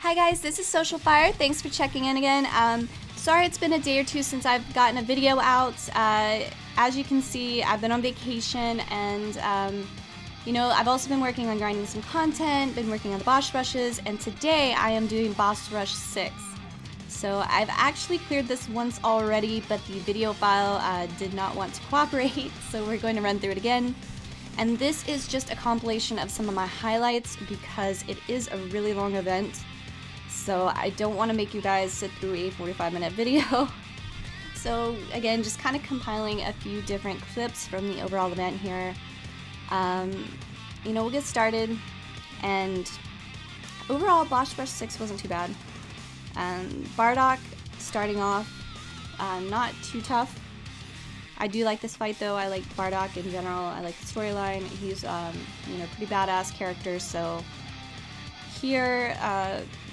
Hi guys, this is Social Fire. Thanks for checking in again. Sorry it's been a day or two since I've gotten a video out. As you can see, I've been on vacation and you know, I've also been working on grinding some content, been working on the boss rushes, and today I am doing boss rush 6. So I've actually cleared this once already, but the video file did not want to cooperate, so we're going to run through it again. And this is just a compilation of some of my highlights because it is a really long event. So I don't want to make you guys sit through a 45-minute video. So again, just kind of compiling a few different clips from the overall event here. You know, we'll get started, and overall boss rush 6 wasn't too bad. Bardock starting off, not too tough. I do like this fight though. I like Bardock in general. I like the storyline. He's you know, pretty badass character, so here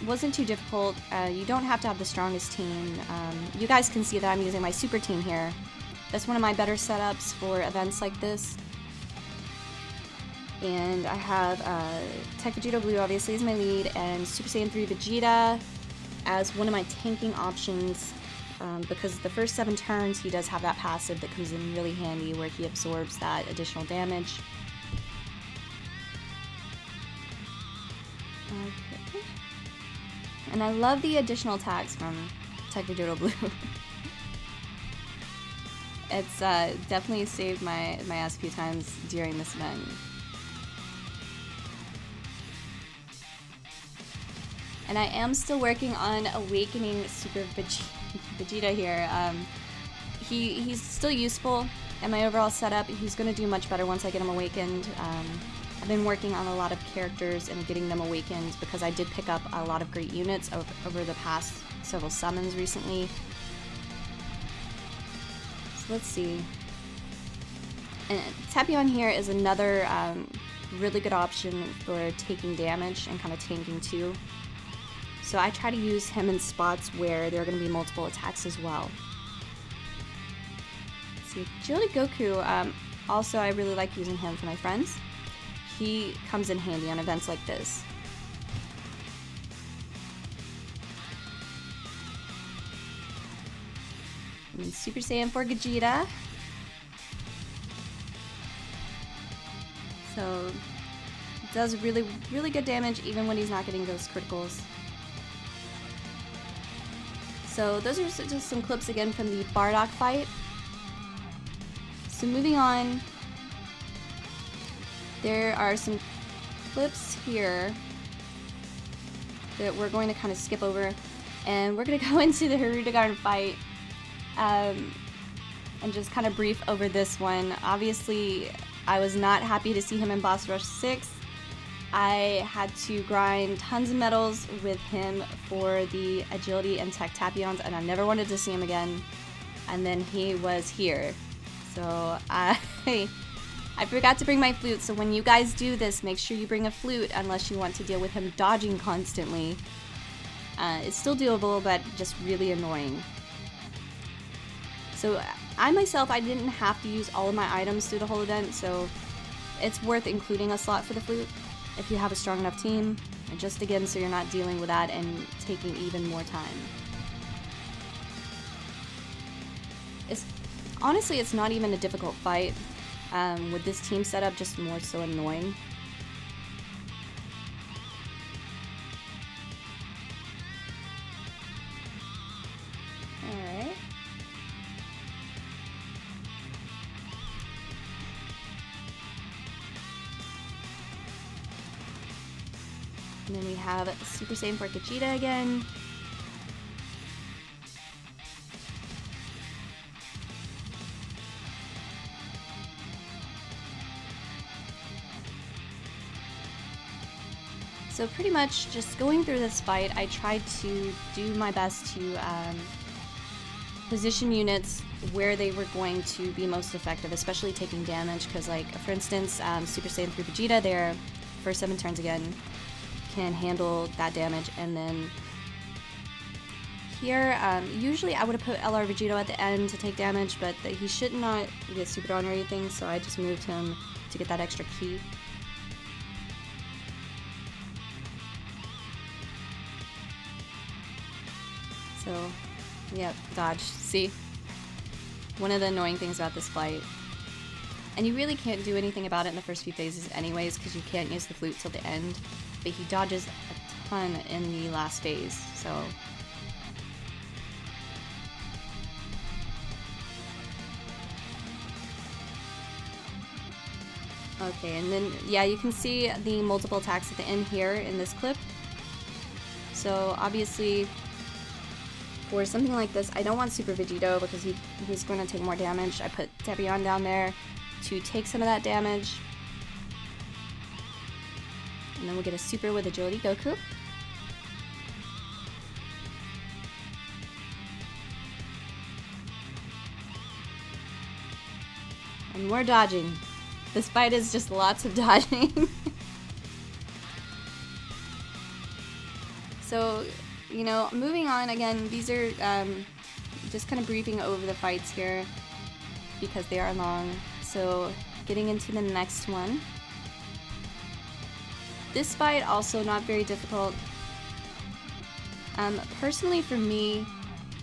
wasn't too difficult. You don't have to have the strongest team. You guys can see that I'm using my super team here. That's one of my better setups for events like this. And I have Tech Vegeta Blue obviously as my lead, and Super Saiyan 3 Vegeta as one of my tanking options, because the first 7 turns he does have that passive that comes in really handy where he absorbs that additional damage. Okay. And I love the additional attacks from Tech Vegeta Blue. It's definitely saved my ass a few times during this event. And I am still working on awakening Super Vegeta here. He's still useful in my overall setup. He's going to do much better once I get him awakened. I've been working on a lot of characters and getting them awakened because I did pick up a lot of great units over the past several summons recently. So let's see. And Tapion here is another really good option for taking damage and kind of tanking too. So I try to use him in spots where there are going to be multiple attacks as well. Let's see, Agility Goku, also I really like using him for my friends. He comes in handy on events like this. And then Super Saiyan 4 Gogeta. So it does really good damage even when he's not getting those criticals. So those are just some clips again from the Bardock fight. So moving on, there are some clips here that we're going to kind of skip over, and we're going to go into the Hirudegarn fight and just kind of brief over this one. Obviously, I was not happy to see him in Boss Rush 6. I had to grind tons of medals with him for the agility and tech Tapions, and I never wanted to see him again. And then he was here. So I forgot to bring my flute, so when you guys do this, make sure you bring a flute unless you want to deal with him dodging constantly. It's still doable, but just really annoying. So I myself, I didn't have to use all of my items through the whole event, so it's worth including a slot for the flute if you have a strong enough team, and just again so you're not dealing with that and taking even more time. Honestly, it's not even a difficult fight. With this team setup, just more so annoying. Alright. And then we have Super Saiyan 4 Gogeta again. So pretty much just going through this fight, I tried to do my best to position units where they were going to be most effective, especially taking damage, because like, for instance, Super Saiyan 3 Vegeta there, first 7 turns again, can handle that damage. And then here, usually I would have put LR Vegito at the end to take damage, but he should not get super on or anything, so I just moved him to get that extra key. So, yep, dodge. See? One of the annoying things about this fight. And you really can't do anything about it in the first few phases anyways, because you can't use the flute till the end. But he dodges a ton in the last phase, so... Okay, and then, yeah, you can see the multiple attacks at the end here in this clip. So, obviously, for something like this, I don't want Super Vegito because he's going to take more damage. I put Deviant down there to take some of that damage. And then we'll get a super with Agility Goku. And more dodging. This fight is just lots of dodging. So, you know, moving on again, these are just kind of briefing over the fights here because they are long. So, getting into the next one. This fight also not very difficult. Personally for me,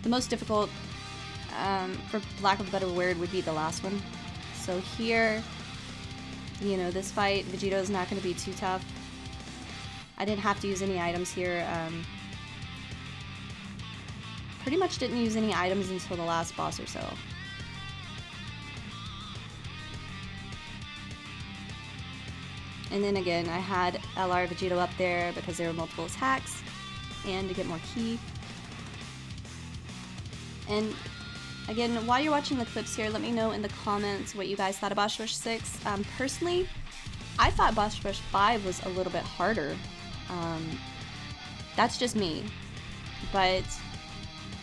the most difficult, for lack of a better word, would be the last one. So here, you know, this fight, Vegito is not going to be too tough. I didn't have to use any items here. Pretty much didn't use any items until the last boss or so. And then again, I had LR Vegito up there because there were multiple attacks and to get more ki. And again, while you're watching the clips here, let me know in the comments what you guys thought of Boss Rush 6. Personally, I thought Boss Rush 5 was a little bit harder. That's just me. But,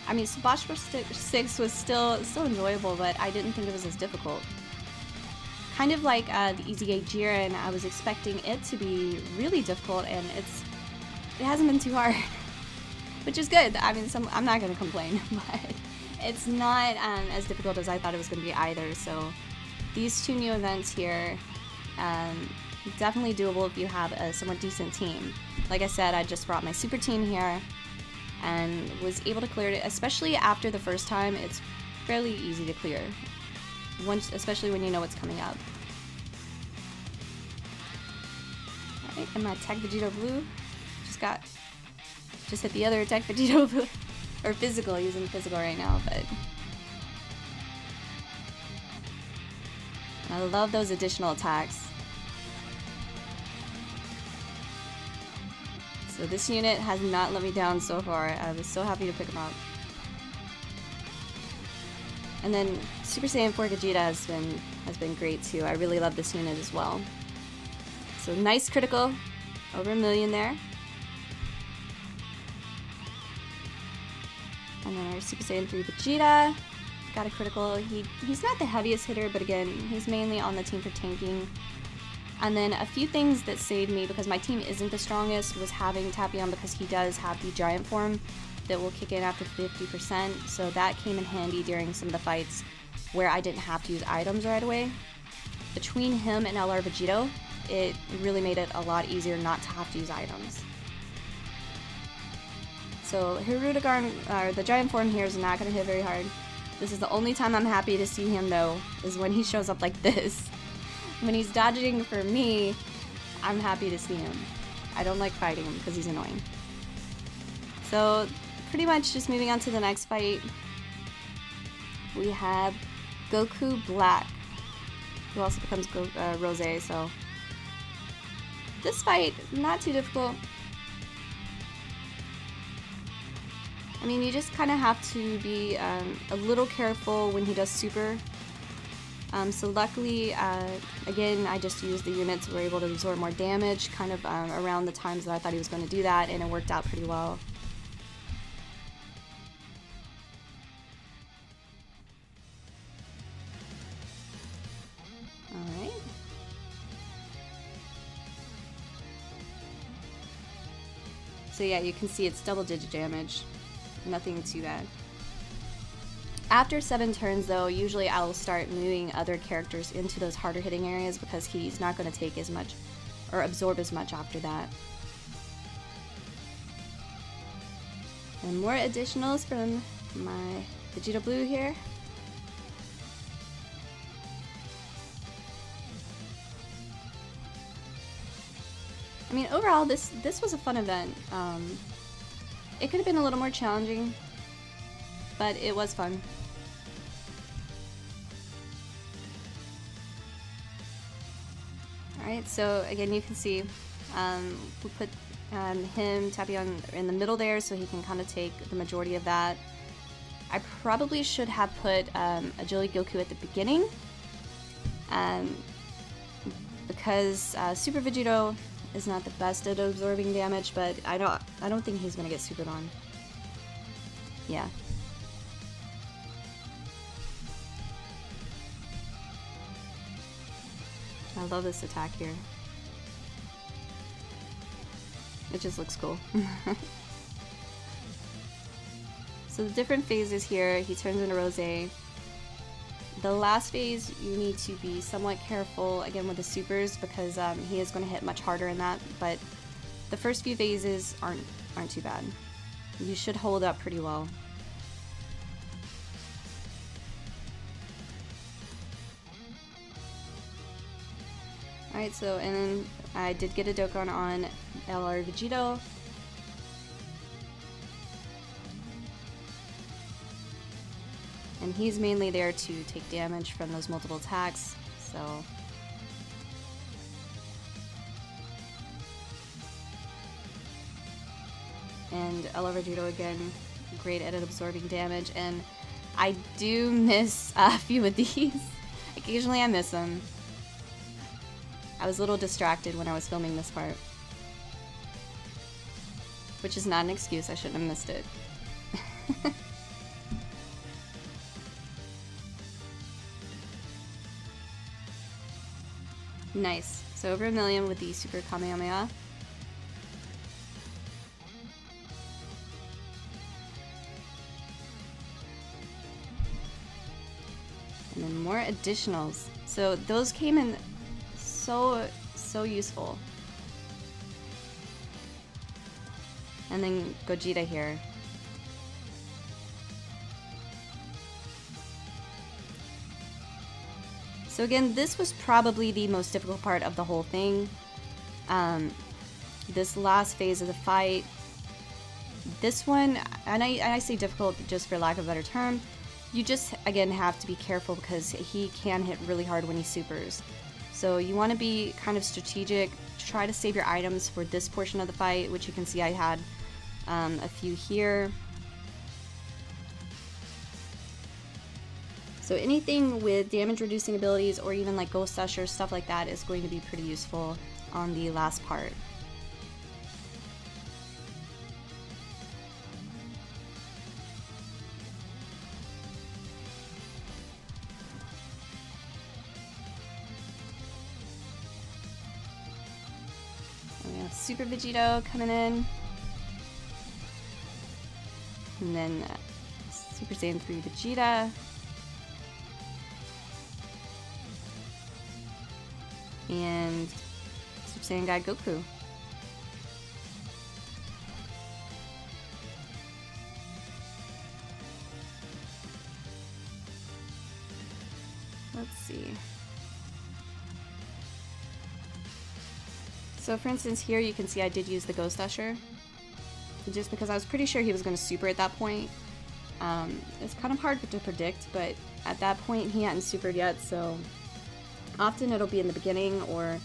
I mean, so Boss Rush 6 was still enjoyable, but I didn't think it was as difficult. Kind of like the Easy Gate Jiren, I was expecting it to be really difficult, and it hasn't been too hard. Which is good. I mean, I'm not going to complain, but it's not as difficult as I thought it was going to be either. So these two new events here, definitely doable if you have a somewhat decent team. Like I said, I just brought my super team here and was able to clear it, especially after the first time. It's fairly easy to clear, especially when you know what's coming up. Alright, and my Tech Vegito Blue just hit the other Tech Vegito Blue. Or physical, using physical right now, but I love those additional attacks. So this unit has not let me down so far. I was so happy to pick him up. And then Super Saiyan 4 Gogeta has been great too. I really love this unit as well. So nice critical, over 1 million there. And then our Super Saiyan 3 Vegeta got a critical. He's not the heaviest hitter, but again, he's mainly on the team for tanking. And then a few things that saved me because my team isn't the strongest was having Tapion, because he does have the giant form that will kick in after 50%. So that came in handy during some of the fights where I didn't have to use items right away. Between him and LR Vegito, it really made it a lot easier not to have to use items. So Hirudegarn, the giant form here is not going to hit very hard. This is the only time I'm happy to see him though, is when he shows up like this. When he's dodging for me, I'm happy to see him. I don't like fighting him because he's annoying. So pretty much just moving on to the next fight. We have Goku Black, who also becomes Rose, so this fight, not too difficult. I mean, you just kind of have to be a little careful when he does super. So luckily, again, I just used the units that were able to absorb more damage kind of around the times that I thought he was going to do that, and it worked out pretty well. Alright. So yeah, you can see it's double-digit damage. Nothing too bad. After 7 turns though, usually I'll start moving other characters into those harder hitting areas because he's not going to take as much or absorb as much after that. And more additionals from my Vegeta Blue here. I mean, overall, this was a fun event. It could have been a little more challenging, but it was fun. Alright, so again, you can see we put him, Tapion, in the middle there so he can kind of take the majority of that. I probably should have put Agility Goku at the beginning because Super Vegito is not the best at absorbing damage, but I don't think he's gonna get supered on. Yeah. I love this attack here. It just looks cool. So the different phases here, he turns into Rose. The last phase, you need to be somewhat careful, again, with the supers, because he is going to hit much harder in that, but the first few phases aren't too bad. You should hold up pretty well. Alright, so, and then I did get a Dokkan on LR Vegito. And he's mainly there to take damage from those multiple attacks, so... And LR Vegito again, great at absorbing damage, and I do miss a few of these. Occasionally I miss them. I was a little distracted when I was filming this part. Which is not an excuse, I shouldn't have missed it. Nice. So over 1 million with the Super Kamehameha. And then more additionals. So those came in so useful. And then Gogeta here. So again, this was probably the most difficult part of the whole thing. This last phase of the fight. This one, and I say difficult just for lack of a better term, you just, again, have to be careful because he can hit really hard when he supers. So you want to be kind of strategic, try to save your items for this portion of the fight, which you can see I had a few here. So anything with damage reducing abilities or even like Ghost Usher, stuff like that is going to be pretty useful on the last part. We have Super Vegito coming in. And then Super Saiyan 3 Vegeta. And Super Saiyan God Goku. Let's see. So for instance here you can see I did use the Ghost Usher. Just because I was pretty sure he was going to super at that point. It's kind of hard to predict, but at that point he hadn't supered yet, so often it'll be in the beginning or,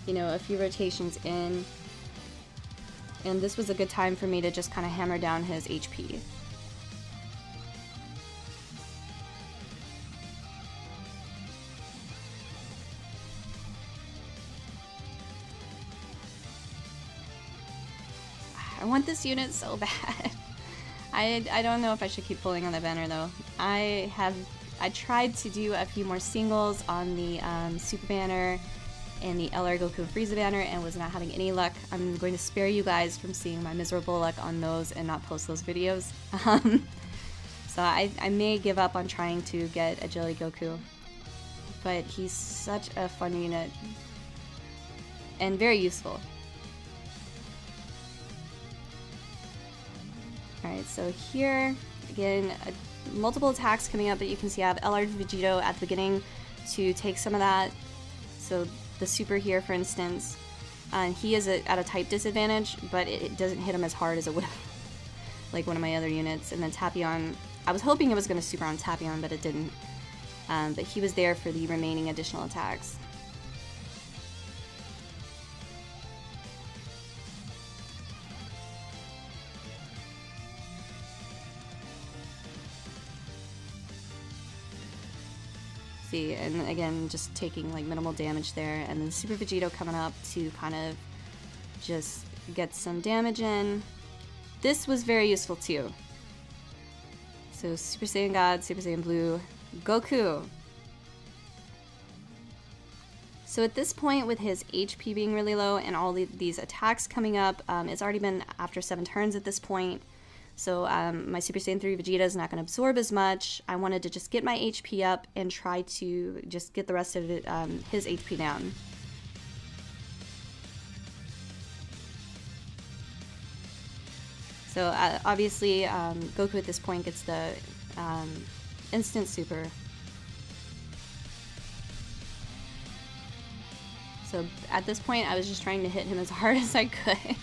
you know, a few rotations in. And this was a good time for me to just kind of hammer down his HP. I want this unit so bad. I don't know if I should keep pulling on the banner though. I tried to do a few more singles on the Super banner and the LR Goku and Frieza banner and was not having any luck. I'm going to spare you guys from seeing my miserable luck on those and not post those videos. So I may give up on trying to get Agility Goku. But he's such a fun unit and very useful. Alright, so here, again, multiple attacks coming up, but you can see I have LR Vegito at the beginning to take some of that. So the super here, for instance, he is at a type disadvantage, but it doesn't hit him as hard as it would have, like one of my other units. And then Tapion, I was hoping it was going to super on Tapion, but it didn't. But he was there for the remaining additional attacks. See, and again, just taking like minimal damage there, and then Super Vegito coming up to kind of just get some damage in. This was very useful too. So Super Saiyan God, Super Saiyan Blue, Goku. So at this point, with his HP being really low and all these attacks coming up, it's already been after 7 turns at this point. So my Super Saiyan 3 Vegeta is not going to absorb as much. I wanted to just get my HP up and try to just get the rest of it, his HP down. So obviously Goku at this point gets the instant super. So at this point I was just trying to hit him as hard as I could.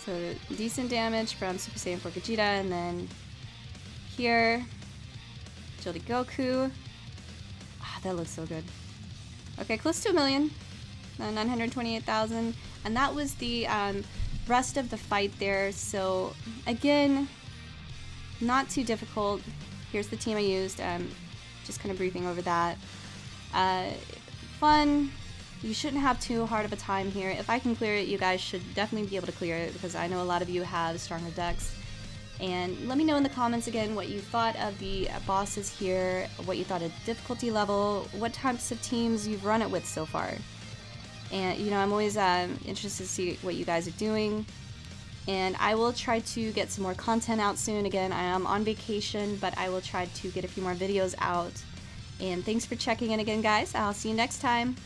So decent damage from Super Saiyan 4 Vegeta, and then here, Agility Goku. Ah, that looks so good. Okay, close to 1 million, 928,000, and that was the rest of the fight there. So again, not too difficult. Here's the team I used. Just kind of briefing over that. Fun. You shouldn't have too hard of a time here. If I can clear it, you guys should definitely be able to clear it, because I know a lot of you have stronger decks. And let me know in the comments again what you thought of the bosses here, what you thought of difficulty level, what types of teams you've run it with so far. And you know, I'm always interested to see what you guys are doing. And I will try to get some more content out soon. Again, I am on vacation, but I will try to get a few more videos out. And thanks for checking in again, guys. I'll see you next time.